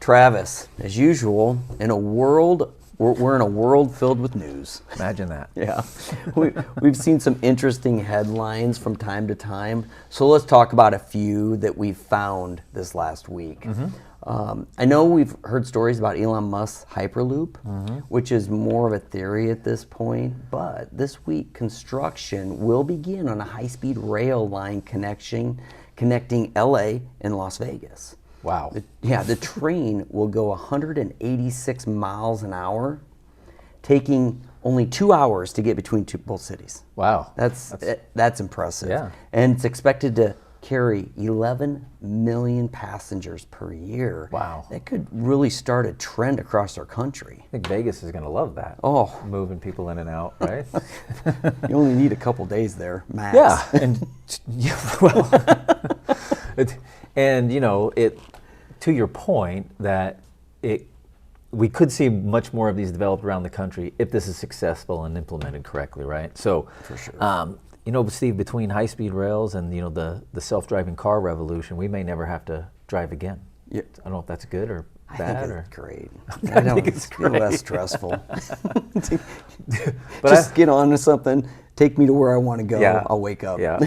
Travis, as usual, in a world, we're in a world filled with news. Imagine that. Yeah. We've seen some interesting headlines from time to time. So let's talk about a few that we found this last week. I know we've heard stories about Elon Musk's Hyperloop, which is more of a theory at this point. But this week, construction will begin on a high-speed rail line connecting LA and Las Vegas. Wow. The train will go 186 miles an hour, taking only 2 hours to get between both cities. Wow. That's impressive. Yeah. And it's expected to carry 11 million passengers per year. Wow. That could really start a trend across our country. I think Vegas is going to love that. Oh. Moving people in and out, right? You only need a couple days there, max. Yeah. And, well, and you know, to your point that we could see much more of these developed around the country if this is successful and implemented correctly, right? So, for sure. You know, Steve, between high-speed rails and the self-driving car revolution, we may never have to drive again. Yeah. I don't know if that's good or bad. I think it's great. I think it's great. Less stressful. Just get on to something. Take me to where I want to go. Yeah. I'll wake up. Yeah.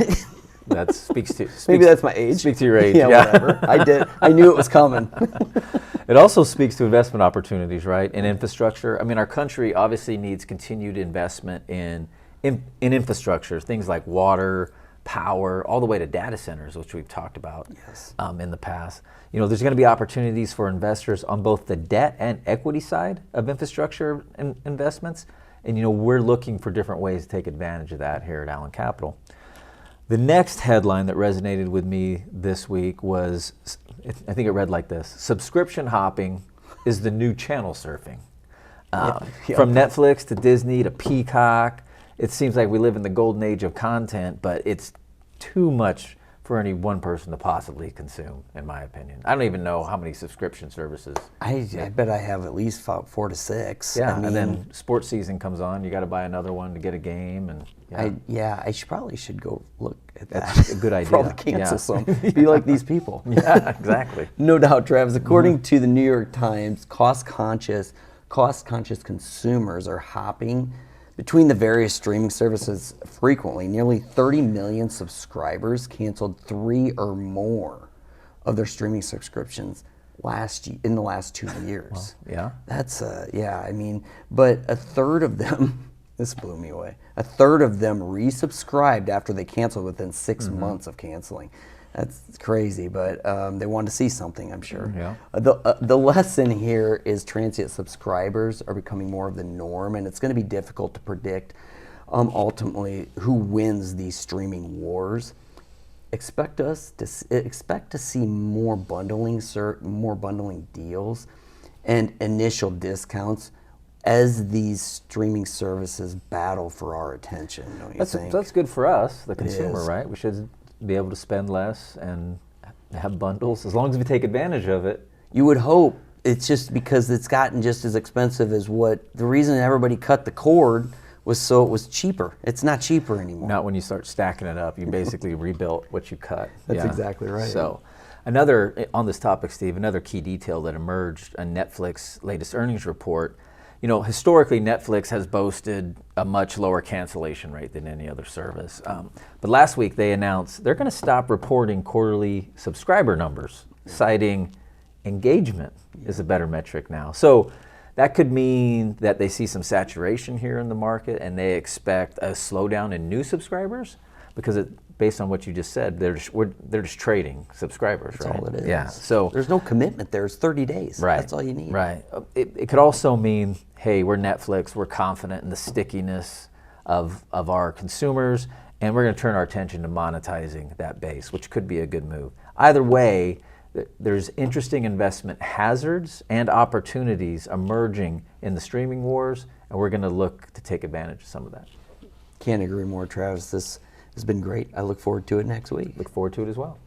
That speaks to maybe that's my age. Speak to your age. Yeah, whatever. I did. I knew it was coming. It also speaks to investment opportunities, right? In infrastructure. I mean, our country obviously needs continued investment in infrastructure, things like water, power, all the way to data centers, which we've talked about in the past. You know, there's going to be opportunities for investors on both the debt and equity side of infrastructure investments. And, you know, we're looking for different ways to take advantage of that here at Allen Capital. The next headline that resonated with me this week was, I think it read like this: subscription hopping is the new channel surfing. From Netflix to Disney to Peacock, it seems like we live in the golden age of content, but it's too much for any one person to possibly consume, in my opinion. I don't even know how many subscription services. I bet I have at least 4 to 6. Yeah, I mean, and then sports season comes on. You got to buy another one to get a game, and I probably should go look at that. That's a good idea. Probably cancel some. Be like these people. Yeah, exactly. No doubt, Travis. According to the New York Times, cost-conscious consumers are hopping between the various streaming services frequently. Nearly 30 million subscribers canceled 3 or more of their streaming subscriptions in the last 2 years. Well, yeah. That's I mean, but a third of them, this blew me away. A third of them resubscribed after they canceled within 6 months of canceling. That's crazy, but they wanted to see something, I'm sure. Yeah. The lesson here is transient subscribers are becoming more of the norm, and it's going to be difficult to predict ultimately who wins these streaming wars. Expect to see more bundling deals and initial discounts as these streaming services battle for our attention. Don't you think? That's good for us, the consumer, right? We should be able to spend less and have bundles as long as we take advantage of it. You would hope. It's just because it's gotten just as expensive as the reason everybody cut the cord was so it was cheaper. It's not cheaper anymore. Not when you start stacking it up. You basically rebuilt what you cut. That's exactly right. So on this topic, Steve, another key detail that emerged in Netflix's latest earnings report. You know, historically, Netflix has boasted a much lower cancellation rate than any other service. But last week, they announced they're going to stop reporting quarterly subscriber numbers, citing engagement is a better metric now. So that could mean that they see some saturation here in the market and they expect a slowdown in new subscribers because based on what you just said, they're just trading subscribers, That's right? all it is. Yeah. So there's no commitment there. It's 30 days. Right. That's all you need. Right. It could also mean, hey, we're Netflix. We're confident in the stickiness of our consumers, and we're going to turn our attention to monetizing that base, which could be a good move. Either way, there's interesting investment hazards and opportunities emerging in the streaming wars, and we're going to look to take advantage of some of that. Can't agree more, Travis. This has been great. I look forward to it next week. Look forward to it as well.